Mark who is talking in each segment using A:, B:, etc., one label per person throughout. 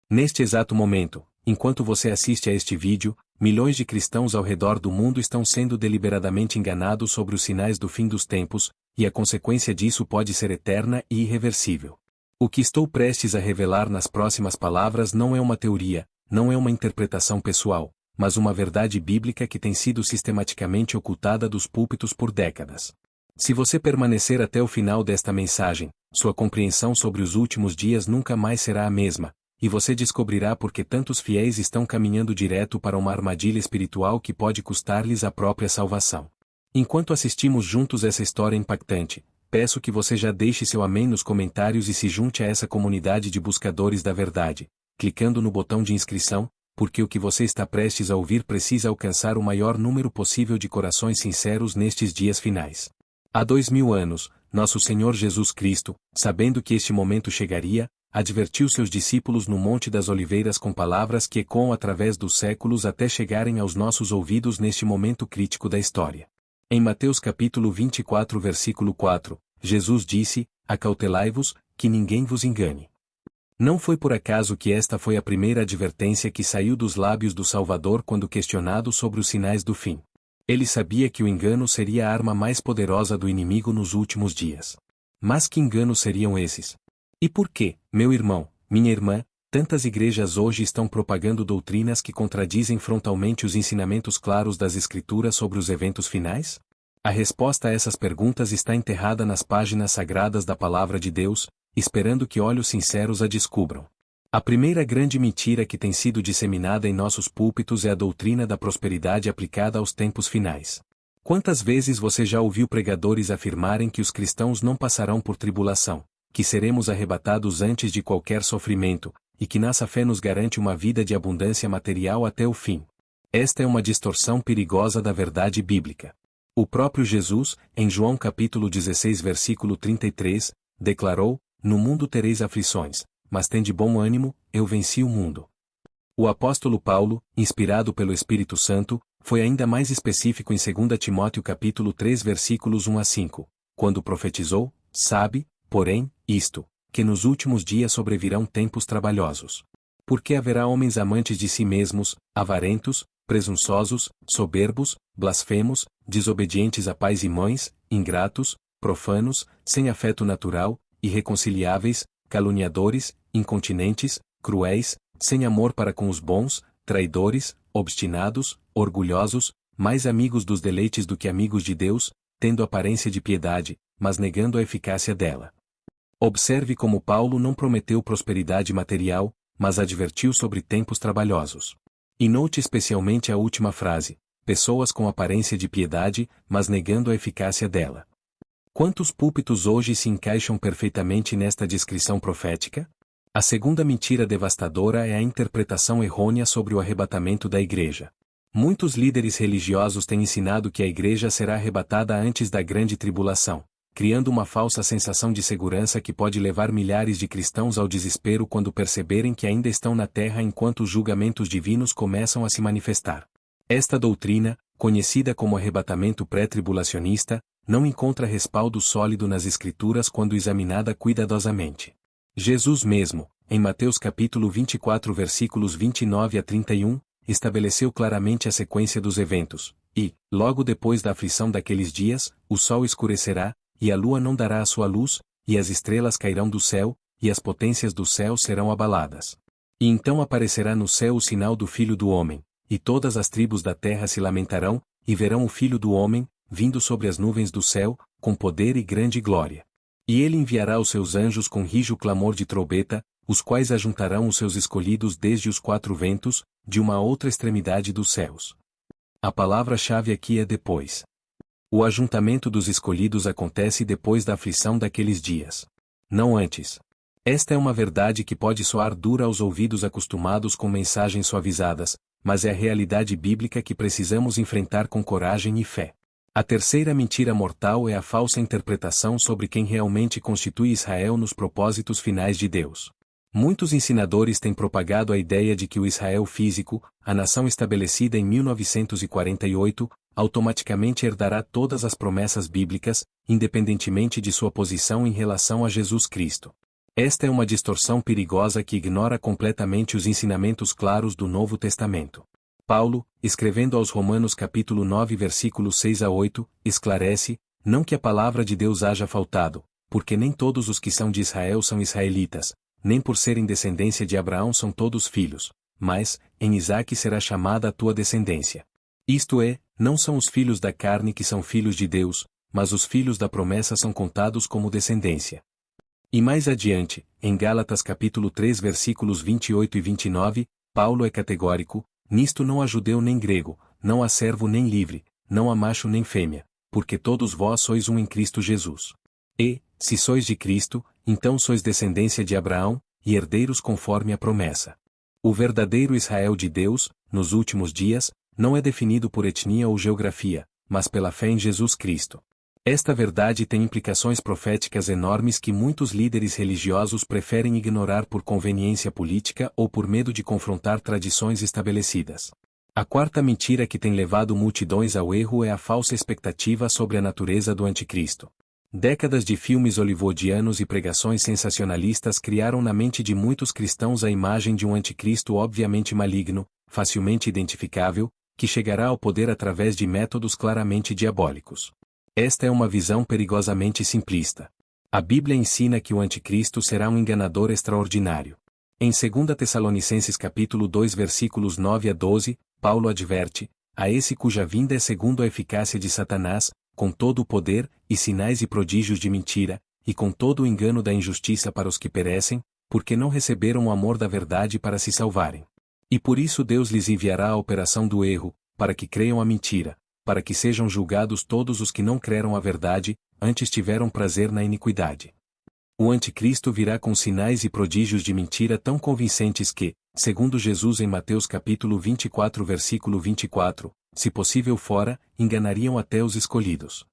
A: Neste exato momento, enquanto você assiste a este vídeo, milhões de cristãos ao redor do mundo estão sendo deliberadamente enganados sobre os sinais do fim dos tempos, e a consequência disso pode ser eterna e irreversível. O que estou prestes a revelar nas próximas palavras não é uma teoria, não é uma interpretação pessoal, mas uma verdade bíblica que tem sido sistematicamente ocultada dos púlpitos por décadas. Se você permanecer até o final desta mensagem, sua compreensão sobre os últimos dias nunca mais será a mesma, e você descobrirá por que tantos fiéis estão caminhando direto para uma armadilha espiritual que pode custar-lhes a própria salvação. Enquanto assistimos juntos essa história impactante, peço que você já deixe seu amém nos comentários e se junte a essa comunidade de buscadores da verdade, clicando no botão de inscrição, porque o que você está prestes a ouvir precisa alcançar o maior número possível de corações sinceros nestes dias finais. Há 2000 anos, nosso Senhor Jesus Cristo, sabendo que este momento chegaria, advertiu seus discípulos no Monte das Oliveiras com palavras que ecoam através dos séculos até chegarem aos nossos ouvidos neste momento crítico da história. Em Mateus capítulo 24 versículo 4, Jesus disse: Acautelai-vos, que ninguém vos engane. Não foi por acaso que esta foi a primeira advertência que saiu dos lábios do Salvador quando questionado sobre os sinais do fim. Ele sabia que o engano seria a arma mais poderosa do inimigo nos últimos dias. Mas que enganos seriam esses? E por que, meu irmão, minha irmã, tantas igrejas hoje estão propagando doutrinas que contradizem frontalmente os ensinamentos claros das Escrituras sobre os eventos finais? A resposta a essas perguntas está enterrada nas páginas sagradas da Palavra de Deus, esperando que olhos sinceros a descubram. A primeira grande mentira que tem sido disseminada em nossos púlpitos é a doutrina da prosperidade aplicada aos tempos finais. Quantas vezes você já ouviu pregadores afirmarem que os cristãos não passarão por tribulação, que seremos arrebatados antes de qualquer sofrimento, e que nossa fé nos garante uma vida de abundância material até o fim? Esta é uma distorção perigosa da verdade bíblica. O próprio Jesus, em João capítulo 16 versículo 33, declarou: No mundo tereis aflições, mas tende bom ânimo, eu venci o mundo. O apóstolo Paulo, inspirado pelo Espírito Santo, foi ainda mais específico em 2 Timóteo capítulo 3 versículos 1 a 5, quando profetizou: Sabe, porém, isto, que nos últimos dias sobrevirão tempos trabalhosos. Porque haverá homens amantes de si mesmos, avarentos, presunçosos, soberbos, blasfemos, desobedientes a pais e mães, ingratos, profanos, sem afeto natural, irreconciliáveis, caluniadores, incontinentes, cruéis, sem amor para com os bons, traidores, obstinados, orgulhosos, mais amigos dos deleites do que amigos de Deus, tendo aparência de piedade, mas negando a eficácia dela. Observe como Paulo não prometeu prosperidade material, mas advertiu sobre tempos trabalhosos. E note especialmente a última frase: pessoas com aparência de piedade, mas negando a eficácia dela. Quantos púlpitos hoje se encaixam perfeitamente nesta descrição profética? A segunda mentira devastadora é a interpretação errônea sobre o arrebatamento da igreja. Muitos líderes religiosos têm ensinado que a igreja será arrebatada antes da grande tribulação, criando uma falsa sensação de segurança que pode levar milhares de cristãos ao desespero quando perceberem que ainda estão na terra enquanto os julgamentos divinos começam a se manifestar. Esta doutrina, conhecida como arrebatamento pré-tribulacionista, não encontra respaldo sólido nas Escrituras quando examinada cuidadosamente. Jesus mesmo, em Mateus capítulo 24 versículos 29 a 31, estabeleceu claramente a sequência dos eventos, e, logo depois da aflição daqueles dias, o sol escurecerá, e a lua não dará a sua luz, e as estrelas cairão do céu, e as potências do céu serão abaladas. E então aparecerá no céu o sinal do Filho do Homem, e todas as tribos da terra se lamentarão, e verão o Filho do Homem, vindo sobre as nuvens do céu, com poder e grande glória. E ele enviará os seus anjos com rijo clamor de trombeta, os quais ajuntarão os seus escolhidos desde os quatro ventos, de uma outra extremidade dos céus. A palavra-chave aqui é depois. O ajuntamento dos escolhidos acontece depois da aflição daqueles dias. Não antes. Esta é uma verdade que pode soar dura aos ouvidos acostumados com mensagens suavizadas, mas é a realidade bíblica que precisamos enfrentar com coragem e fé. A terceira mentira mortal é a falsa interpretação sobre quem realmente constitui Israel nos propósitos finais de Deus. Muitos ensinadores têm propagado a ideia de que o Israel físico, a nação estabelecida em 1948, automaticamente herdará todas as promessas bíblicas, independentemente de sua posição em relação a Jesus Cristo. Esta é uma distorção perigosa que ignora completamente os ensinamentos claros do Novo Testamento. Paulo, escrevendo aos Romanos capítulo 9 versículos 6 a 8, esclarece, não que a palavra de Deus haja faltado, porque nem todos os que são de Israel são israelitas, nem por serem descendência de Abraão são todos filhos, mas, em Isaque será chamada a tua descendência. Isto é, não são os filhos da carne que são filhos de Deus, mas os filhos da promessa são contados como descendência. E mais adiante, em Gálatas capítulo 3 versículos 28 e 29, Paulo é categórico, nisto não há judeu nem grego, não há servo nem livre, não há macho nem fêmea, porque todos vós sois um em Cristo Jesus. E, se sois de Cristo, então sois descendência de Abraão, e herdeiros conforme a promessa. O verdadeiro Israel de Deus, nos últimos dias, não é definido por etnia ou geografia, mas pela fé em Jesus Cristo. Esta verdade tem implicações proféticas enormes que muitos líderes religiosos preferem ignorar por conveniência política ou por medo de confrontar tradições estabelecidas. A quarta mentira que tem levado multidões ao erro é a falsa expectativa sobre a natureza do anticristo. Décadas de filmes hollywoodianos e pregações sensacionalistas criaram na mente de muitos cristãos a imagem de um anticristo obviamente maligno, facilmente identificável, que chegará ao poder através de métodos claramente diabólicos. Esta é uma visão perigosamente simplista. A Bíblia ensina que o anticristo será um enganador extraordinário. Em 2 Tessalonicenses capítulo 2 versículos 9 a 12, Paulo adverte, a esse cuja vinda é segundo a eficácia de Satanás, com todo o poder, e sinais e prodígios de mentira, e com todo o engano da injustiça para os que perecem, porque não receberam o amor da verdade para se salvarem. E por isso Deus lhes enviará a operação do erro, para que creiam a mentira, para que sejam julgados todos os que não creram a verdade, antes tiveram prazer na iniquidade. O anticristo virá com sinais e prodígios de mentira tão convincentes que, segundo Jesus em Mateus capítulo 24 versículo 24, se possível fora, enganariam até os escolhidos.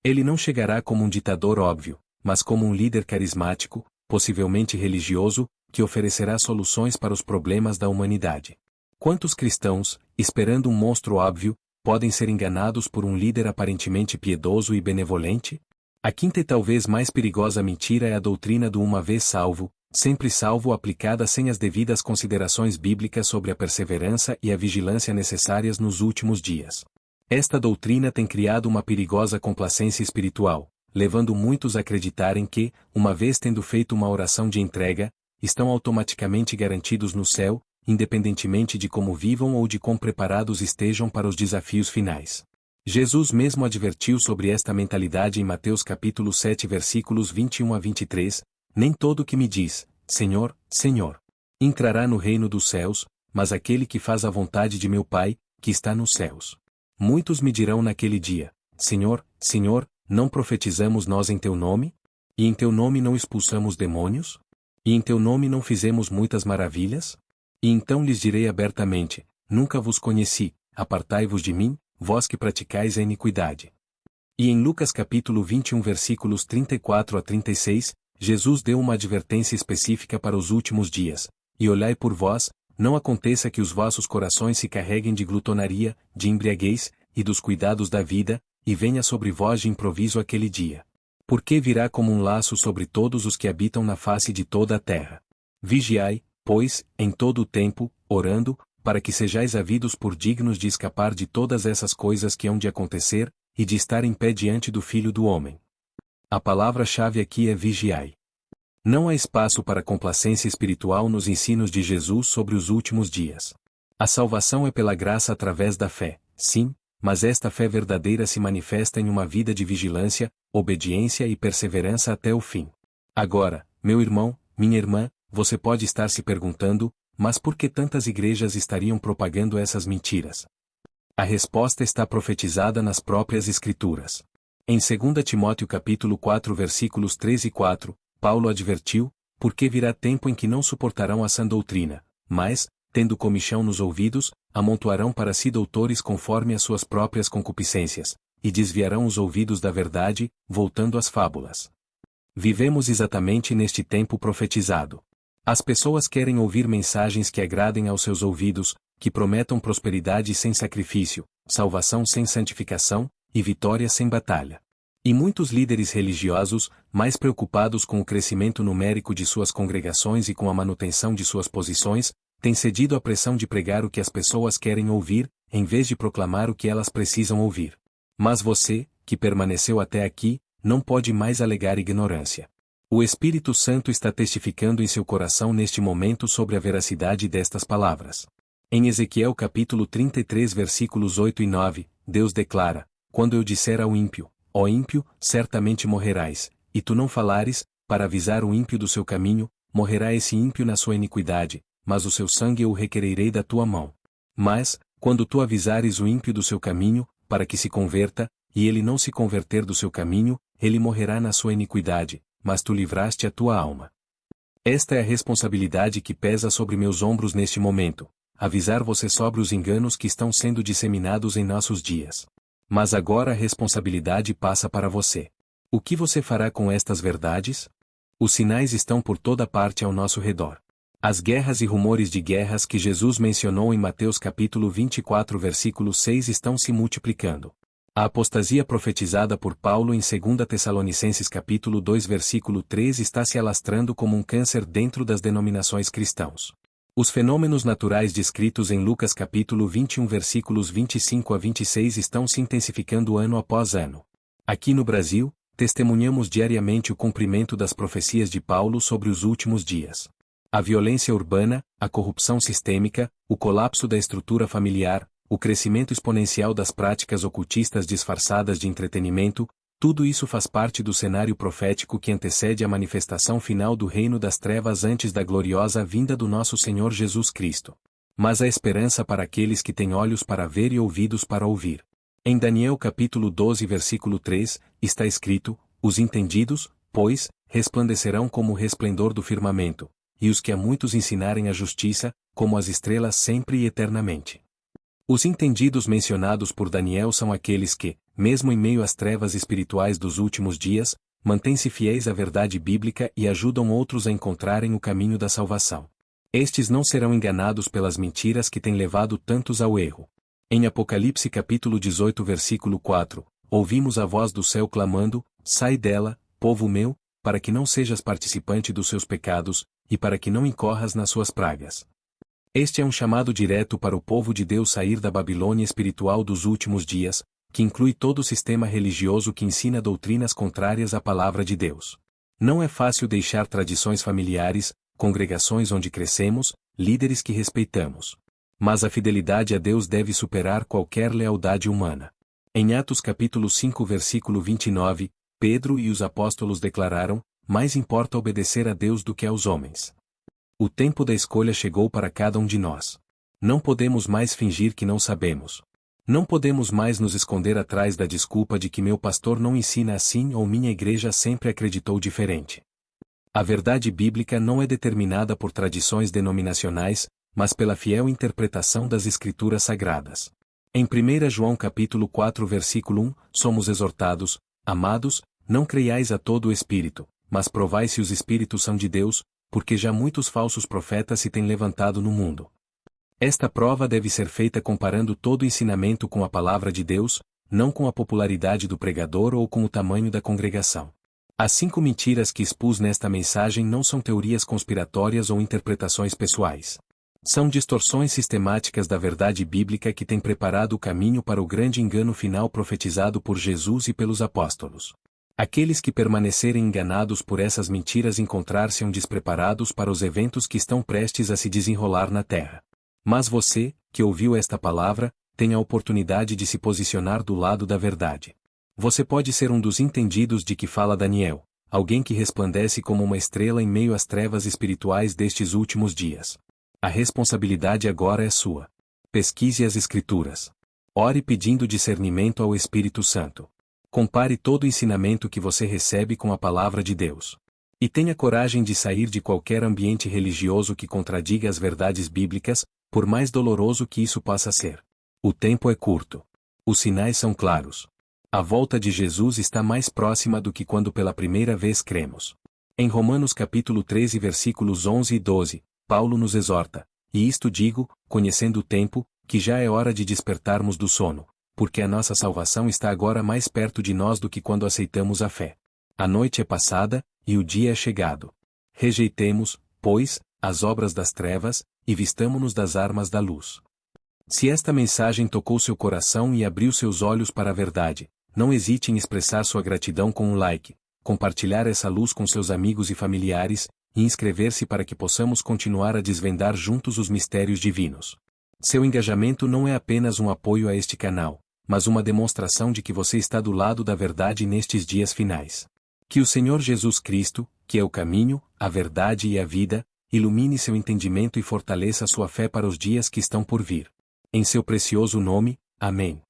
A: Ele não chegará como um ditador óbvio, mas como um líder carismático, possivelmente religioso, que oferecerá soluções para os problemas da humanidade. Quantos cristãos, esperando um monstro óbvio, podem ser enganados por um líder aparentemente piedoso e benevolente? A quinta e talvez mais perigosa mentira é a doutrina do uma vez salvo, sempre salvo aplicada sem as devidas considerações bíblicas sobre a perseverança e a vigilância necessárias nos últimos dias. Esta doutrina tem criado uma perigosa complacência espiritual, levando muitos a acreditarem que, uma vez tendo feito uma oração de entrega, estão automaticamente garantidos no céu, independentemente de como vivam ou de quão preparados estejam para os desafios finais. Jesus mesmo advertiu sobre esta mentalidade em Mateus capítulo 7 versículos 21 a 23, nem todo o que me diz, Senhor, Senhor, entrará no reino dos céus, mas aquele que faz a vontade de meu Pai, que está nos céus. Muitos me dirão naquele dia, Senhor, Senhor, não profetizamos nós em teu nome? E em teu nome não expulsamos demônios? E em teu nome não fizemos muitas maravilhas? E então lhes direi abertamente, nunca vos conheci, apartai-vos de mim, vós que praticais a iniquidade. E em Lucas capítulo 21 versículos 34 a 36, Jesus deu uma advertência específica para os últimos dias, e olhai por vós, não aconteça que os vossos corações se carreguem de glutonaria, de embriaguez, e dos cuidados da vida, e venha sobre vós de improviso aquele dia. Porque virá como um laço sobre todos os que habitam na face de toda a terra. Vigiai, pois, em todo o tempo, orando, para que sejais havidos por dignos de escapar de todas essas coisas que hão de acontecer, e de estar em pé diante do Filho do Homem. A palavra-chave aqui é vigiai. Não há espaço para complacência espiritual nos ensinos de Jesus sobre os últimos dias. A salvação é pela graça através da fé, sim, mas esta fé verdadeira se manifesta em uma vida de vigilância, obediência e perseverança até o fim. Agora, meu irmão, minha irmã, você pode estar se perguntando, mas por que tantas igrejas estariam propagando essas mentiras? A resposta está profetizada nas próprias Escrituras. Em 2 Timóteo capítulo 4 versículos 3 e 4, Paulo advertiu, porque virá tempo em que não suportarão a sã doutrina, mas, tendo comichão nos ouvidos, amontoarão para si doutores conforme as suas próprias concupiscências, e desviarão os ouvidos da verdade, voltando às fábulas. Vivemos exatamente neste tempo profetizado. As pessoas querem ouvir mensagens que agradem aos seus ouvidos, que prometam prosperidade sem sacrifício, salvação sem santificação, e vitória sem batalha. E muitos líderes religiosos, mais preocupados com o crescimento numérico de suas congregações e com a manutenção de suas posições, têm cedido à pressão de pregar o que as pessoas querem ouvir, em vez de proclamar o que elas precisam ouvir. Mas você, que permaneceu até aqui, não pode mais alegar ignorância. O Espírito Santo está testificando em seu coração neste momento sobre a veracidade destas palavras. Em Ezequiel capítulo 33 versículos 8 e 9, Deus declara: quando eu disser ao ímpio, ó ímpio, certamente morrerás, e tu não falares, para avisar o ímpio do seu caminho, morrerá esse ímpio na sua iniquidade, mas o seu sangue eu o requererei da tua mão. Mas, quando tu avisares o ímpio do seu caminho, para que se converta, e ele não se converter do seu caminho, ele morrerá na sua iniquidade, mas tu livraste a tua alma. Esta é a responsabilidade que pesa sobre meus ombros neste momento, avisar você sobre os enganos que estão sendo disseminados em nossos dias. Mas agora a responsabilidade passa para você. O que você fará com estas verdades? Os sinais estão por toda parte ao nosso redor. As guerras e rumores de guerras que Jesus mencionou em Mateus capítulo 24 versículo 6 estão se multiplicando. A apostasia profetizada por Paulo em 2 Tessalonicenses capítulo 2 versículo 3 está se alastrando como um câncer dentro das denominações cristãs. Os fenômenos naturais descritos em Lucas capítulo 21 versículos 25 a 26 estão se intensificando ano após ano. Aqui no Brasil, testemunhamos diariamente o cumprimento das profecias de Paulo sobre os últimos dias. A violência urbana, a corrupção sistêmica, o colapso da estrutura familiar, o crescimento exponencial das práticas ocultistas disfarçadas de entretenimento, tudo isso faz parte do cenário profético que antecede a manifestação final do reino das trevas antes da gloriosa vinda do nosso Senhor Jesus Cristo. Mas há esperança para aqueles que têm olhos para ver e ouvidos para ouvir. Em Daniel capítulo 12 versículo 3, está escrito: os entendidos, pois, resplandecerão como o resplendor do firmamento, e os que a muitos ensinarem a justiça, como as estrelas sempre e eternamente. Os entendidos mencionados por Daniel são aqueles que, mesmo em meio às trevas espirituais dos últimos dias, mantêm-se fiéis à verdade bíblica e ajudam outros a encontrarem o caminho da salvação. Estes não serão enganados pelas mentiras que têm levado tantos ao erro. Em Apocalipse capítulo 18 versículo 4, ouvimos a voz do céu clamando: sai dela, povo meu, para que não sejas participante dos seus pecados, e para que não incorras nas suas pragas. Este é um chamado direto para o povo de Deus sair da Babilônia espiritual dos últimos dias, que inclui todo o sistema religioso que ensina doutrinas contrárias à palavra de Deus. Não é fácil deixar tradições familiares, congregações onde crescemos, líderes que respeitamos. Mas a fidelidade a Deus deve superar qualquer lealdade humana. Em Atos capítulo 5 versículo 29, Pedro e os apóstolos declararam: mais importa obedecer a Deus do que aos homens. O tempo da escolha chegou para cada um de nós. Não podemos mais fingir que não sabemos. Não podemos mais nos esconder atrás da desculpa de que meu pastor não ensina assim ou minha igreja sempre acreditou diferente. A verdade bíblica não é determinada por tradições denominacionais, mas pela fiel interpretação das Escrituras Sagradas. Em 1 João capítulo 4 versículo 1, somos exortados: amados, não creiais a todo o Espírito, mas provai se os Espíritos são de Deus, porque já muitos falsos profetas se têm levantado no mundo. Esta prova deve ser feita comparando todo o ensinamento com a palavra de Deus, não com a popularidade do pregador ou com o tamanho da congregação. As 5 mentiras que expus nesta mensagem não são teorias conspiratórias ou interpretações pessoais. São distorções sistemáticas da verdade bíblica que têm preparado o caminho para o grande engano final profetizado por Jesus e pelos apóstolos. Aqueles que permanecerem enganados por essas mentiras encontrar-se-ão despreparados para os eventos que estão prestes a se desenrolar na terra. Mas você, que ouviu esta palavra, tem a oportunidade de se posicionar do lado da verdade. Você pode ser um dos entendidos de que fala Daniel, alguém que resplandece como uma estrela em meio às trevas espirituais destes últimos dias. A responsabilidade agora é sua. Pesquise as Escrituras. Ore pedindo discernimento ao Espírito Santo. Compare todo o ensinamento que você recebe com a palavra de Deus. E tenha coragem de sair de qualquer ambiente religioso que contradiga as verdades bíblicas, por mais doloroso que isso possa ser. O tempo é curto. Os sinais são claros. A volta de Jesus está mais próxima do que quando pela primeira vez cremos. Em Romanos capítulo 13 versículos 11 e 12, Paulo nos exorta: e isto digo, conhecendo o tempo, que já é hora de despertarmos do sono, porque a nossa salvação está agora mais perto de nós do que quando aceitamos a fé. A noite é passada, e o dia é chegado. Rejeitemos, pois, as obras das trevas, e vistamo-nos das armas da luz. Se esta mensagem tocou seu coração e abriu seus olhos para a verdade, não hesite em expressar sua gratidão com um like, compartilhar essa luz com seus amigos e familiares, e inscrever-se para que possamos continuar a desvendar juntos os mistérios divinos. Seu engajamento não é apenas um apoio a este canal, mas uma demonstração de que você está do lado da verdade nestes dias finais. Que o Senhor Jesus Cristo, que é o caminho, a verdade e a vida, ilumine seu entendimento e fortaleça sua fé para os dias que estão por vir. Em seu precioso nome, amém.